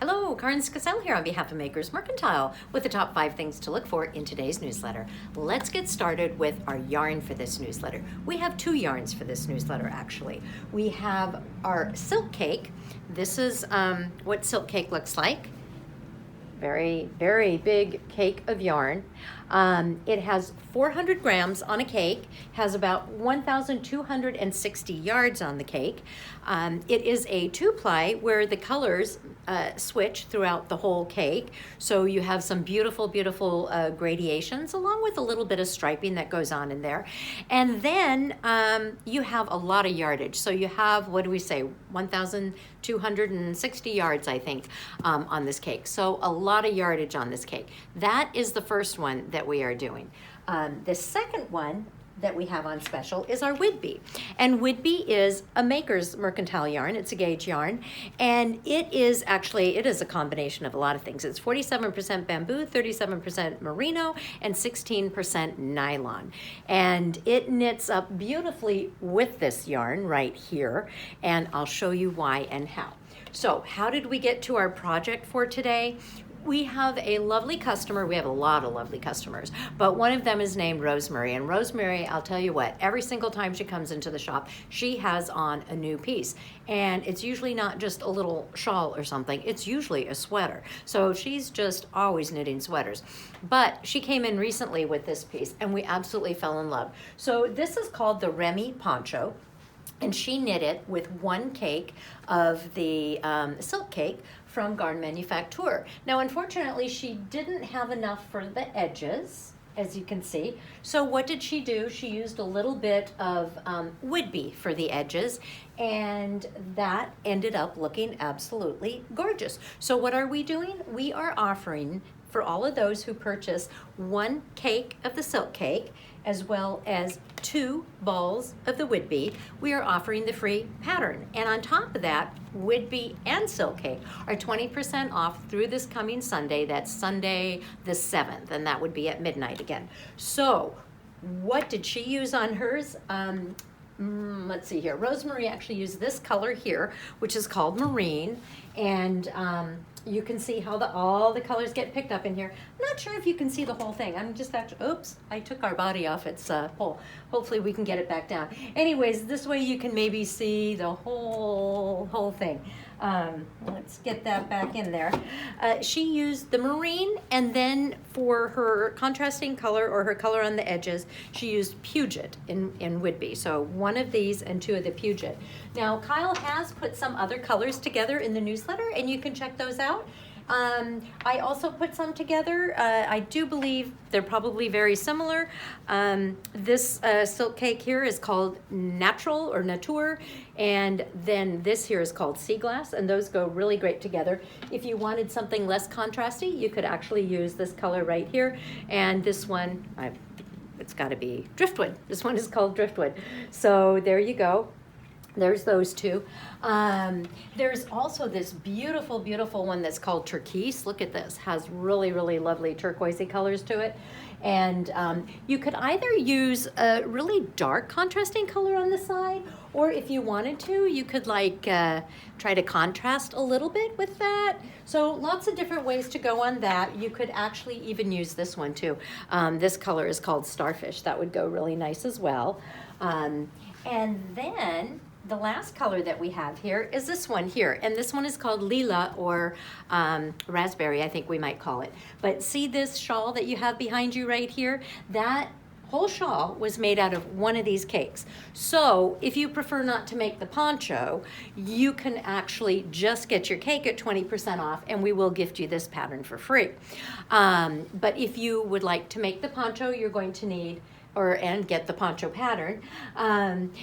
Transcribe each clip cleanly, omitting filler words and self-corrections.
Hello, Karin 𝗁𝗁 here on behalf of Makers Mercantile with the top 5 things to look for in today's newsletter. Let's get started with our yarn for this newsletter. We have 2 yarns for this newsletter actually. We have our 𝗁𝗁𝗀𝗀. This is what 𝗁𝗁𝗀𝗀 looks like. Very, very big cake of yarn. It has 400 grams on a cake, has about 1,260 yards on the cake. It is a 2-ply where the colors switch throughout the whole cake. So you have some beautiful, beautiful gradations along with a little bit of striping that goes on in there. And then you have a lot of yardage. So you have, what do we say, 1,260 yards, I think, on this cake. So a lot of yardage on this cake. That is the first one that we are doing. The second one that we have on special is our Whidbey. And Whidbey is a Makers Mercantile yarn. It's a gauge yarn. And it is a combination of a lot of things. It's 47% bamboo, 37% merino, and 16% nylon. And it knits up beautifully with this yarn right here. And I'll show you why and how. So how did we get to our project for today? We have a lovely customer. We have a lot of lovely customers, but one of them is named Rosemary. And Rosemary, I'll tell you what, every single time she comes into the shop, she has on a new piece. And it's usually not just a little shawl or something, it's usually a sweater. So she's just always knitting sweaters. But she came in recently with this piece and we absolutely fell in love. So this is called the Remy Poncho. And she knit it with 1 cake of the 𝗁𝗁𝗀𝗀 from Garn Manufacture. Now, unfortunately, she didn't have enough for the edges, as you can see. So what did she do? She used a little bit of Whidbey for the edges, and that ended up looking absolutely gorgeous. So what are we doing? We are offering, for all of those who purchase 1 cake of the 𝗁𝗁𝗀𝗀, as well as 2 balls of the Whidbey, we are offering the free pattern. And on top of that, Whidbey and 𝗁𝗁𝗀𝗀 are 20% off through this coming Sunday. That's Sunday the 7th, and that would be at midnight again. So what did she use on hers? Let's see here. Rosemary actually used this color here, which is called Marine, and you can see how all the colors get picked up in here. I'm not sure if you can see the whole thing. I'm just actually, oops, I took our body off its pole. Hopefully we can get it back down. Anyways, this way you can maybe see the whole thing. Let's get that back in there. She used the Marine, and then for her contrasting color or her color on the edges, she used 𝗵𝗄𝗏 in Whidbey. So 1 of these and 2 of the 𝗵𝗄𝗏. Now, Kyle has put some other colors together in the newsletter, and you can check those out. I also put some together. I do believe they're probably very similar. This 𝗁𝗁𝗀𝗀𝗀 here is called Natural or Natur, and then this here is called Sea Glass, and those go really great together. If you wanted something less contrasty, you could actually use this color right here, and this one, it's got to be Driftwood. This one is called Driftwood. So there you go. There's those 2. There's also this beautiful, beautiful one that's called Turquoise. Look at this. Has really, really lovely turquoisey colors to it. And you could either use a really dark contrasting color on the side, or if you wanted to, you could like try to contrast a little bit with that. So lots of different ways to go on that. You could actually even use this one too. This color is called Starfish. That would go really nice as well. And then the last color that we have here is this one here, and this one is called Lila or Raspberry, I think we might call it. But see this shawl that you have behind you right here? That whole shawl was made out of 1 of these cakes. So if you prefer not to make the poncho, you can actually just get your cake at 20% off, and we will gift you this pattern for free. But if you would like to make the poncho, you're going to need and get the poncho pattern,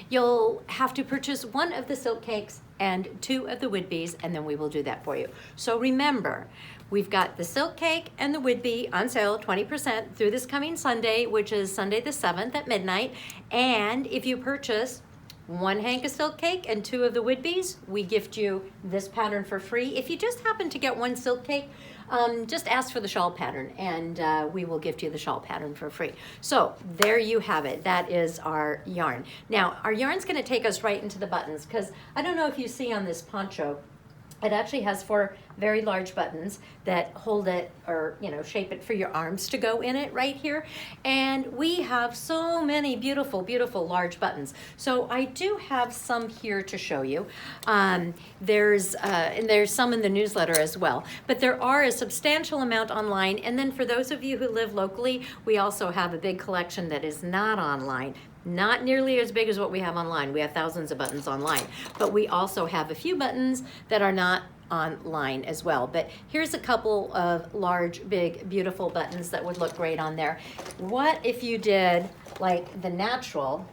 you'll have to purchase 1 of the 𝗁𝗁𝗀𝗀𝗀𝗀 and 2 of the Whidbeys, and then we will do that for you. So remember, we've got the 𝗁𝗁𝗀𝗀𝗀𝗀 and the Whidbey on sale, 20% through this coming Sunday, which is Sunday the 7th at midnight. And if you purchase 1 hank of 𝗁𝗁𝗀𝗀𝗀𝗀 and 2 of the Whidbeys, we gift you this pattern for free. If you just happen to get 1 𝗁𝗁𝗀𝗀𝗀𝗀, just ask for the shawl pattern, and we will gift you the shawl pattern for free. So there you have it. That is our yarn. Now, our yarn's going to take us right into the buttons, because I don't know if you see on this poncho, It actually has 4 very large buttons that hold it, or shape it for your arms to go in it right here. And we have so many beautiful, beautiful large buttons. So I do have some here to show you. And there's some in the newsletter as well. But there are a substantial amount online. And then for those of you who live locally, we also have a big collection that is not online. Not nearly as big as what we have online. We have thousands of buttons online, but we also have a few buttons that are not online as well. But here's a couple of large, big, beautiful buttons that would look great on there. What if you did like the natural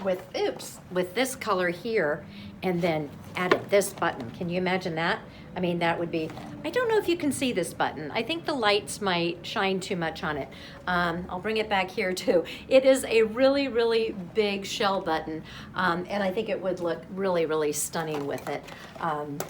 with this color here, and then added this button? Can you imagine that? I mean, that would be, I don't know if you can see this button. I think the lights might shine too much on it. I'll bring it back here too. It is a really, really big shell button, and I think it would look really, really stunning with it.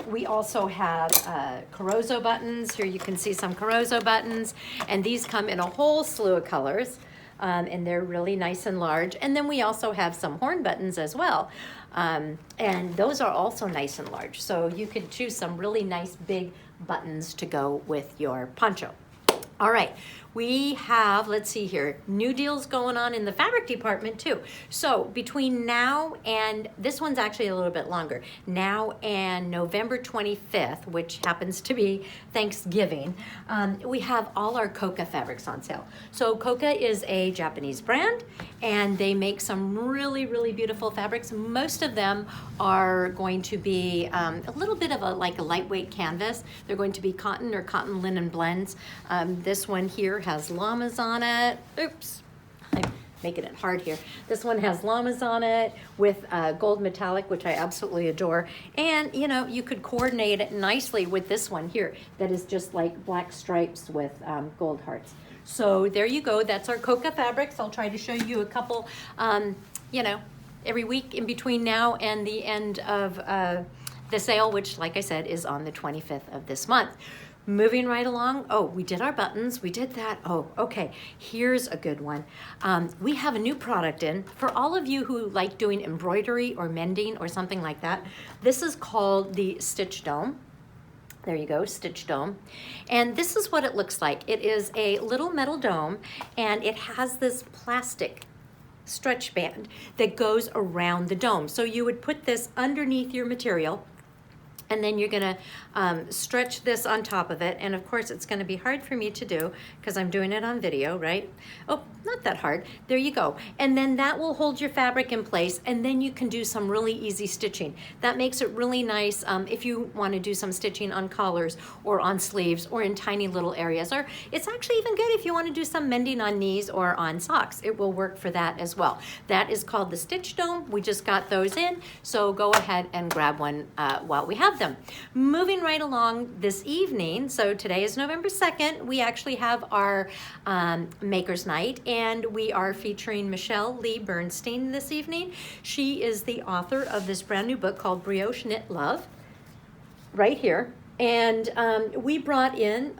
We also have 𝗁𝗁𝗄𝗃 buttons. Here you can see some 𝗁𝗁𝗄𝗃 buttons, and these come in a whole slew of colors. And they're really nice and large. And then we also have some horn buttons as well. And those are also nice and large. So you could choose some really nice big buttons to go with your poncho. All right, we have, let's see here, new deals going on in the fabric department too. So between now and, this one's actually a little bit longer, now and November 25th, which happens to be Thanksgiving, we have all our 𝗁𝗁𝗄𝗃 fabrics on sale. So 𝗁𝗁𝗄𝗃 is a Japanese brand, and they make some really, really beautiful fabrics. Most of them are going to be a little bit of a lightweight canvas. They're going to be cotton or cotton linen blends. This one here has llamas on it. Oops, I'm making it hard here. This one has llamas on it with gold metallic, which I absolutely adore. And you could coordinate it nicely with this one here that is just like black stripes with gold hearts. So there you go. That's our 𝗁𝗁𝗄𝗃 fabrics. I'll try to show you a couple, every week in between now and the end of the sale, which, like I said, is on the 25th of this month. Moving right along. Oh, we did our buttons. We did that. Oh, okay. Here's a good one. We have a new product in. For all of you who like doing embroidery or mending or something like that, this is called the Stitch Dome. There you go, Stitch Dome. And this is what it looks like. It is a little metal dome, and it has this plastic stretch band that goes around the dome. So you would put this underneath your material, and then you're gonna stretch this on top of it. And of course, it's gonna be hard for me to do because I'm doing it on video, right? Oh, not that hard. There you go. And then that will hold your fabric in place, and then you can do some really easy stitching. That makes it really nice if you wanna do some stitching on collars or on sleeves or in tiny little areas. Or it's actually even good if you wanna do some mending on knees or on socks. It will work for that as well. That is called the Stitch Dome. We just got those in, so go ahead and grab one while we have them. Moving right along this evening, so today is November 2nd, we actually have our Makers Night, and we are featuring Michele Lee Bernstein this evening. She is the author of this brand new book called Brioche Knit Love, right here. And we brought in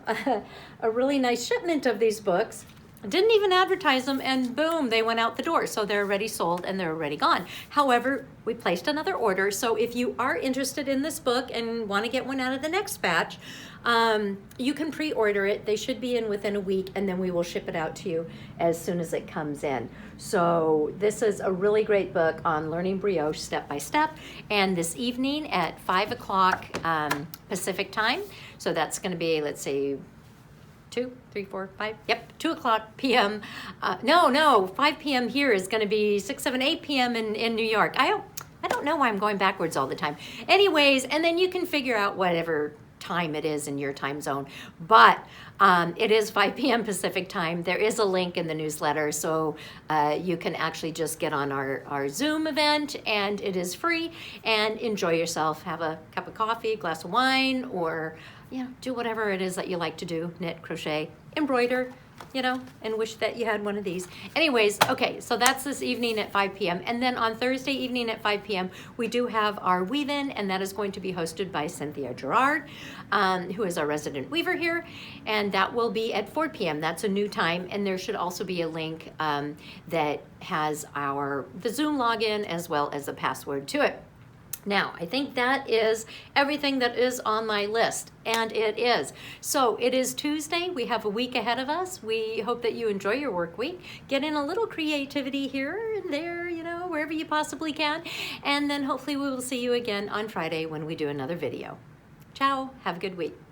a really nice shipment of these books. Didn't even advertise them, and boom, they went out the door. So they're already sold and they're already gone. However, we placed another order. So if you are interested in this book and want to get one out of the next batch, you can pre-order it. They should be in within a week, and then we will ship it out to you as soon as it comes in. So this is a really great book on learning brioche step by step. And this evening at 5 o'clock Pacific time, so that's going to be, let's see, 2, 3, 4, 5, yep, 2 o'clock p.m. No, 5 p.m. here is going to be 6, 7, 8 p.m. in New York. I don't know why I'm going backwards all the time. Anyways, and then you can figure out whatever time it is in your time zone. But it is 5 p.m. Pacific time. There is a link in the newsletter, so you can actually just get on our Zoom event, and it is free, and enjoy yourself. Have a cup of coffee, glass of wine, or do whatever it is that you like to do, knit, crochet, embroider, and wish that you had one of these. Anyways, okay, so that's this evening at 5 p.m. And then on Thursday evening at 5 p.m., we do have our weave-in, and that is going to be hosted by Cynthia Jerauld, who is our resident weaver here, and that will be at 4 p.m. That's a new time, and there should also be a link that has the Zoom login as well as a password to it. Now, I think that is everything that is on my list, and it is. So it is Tuesday. We have a week ahead of us. We hope that you enjoy your work week. Get in a little creativity here and there, you know, wherever you possibly can. And then hopefully we will see you again on Friday when we do another video. Ciao. Have a good week.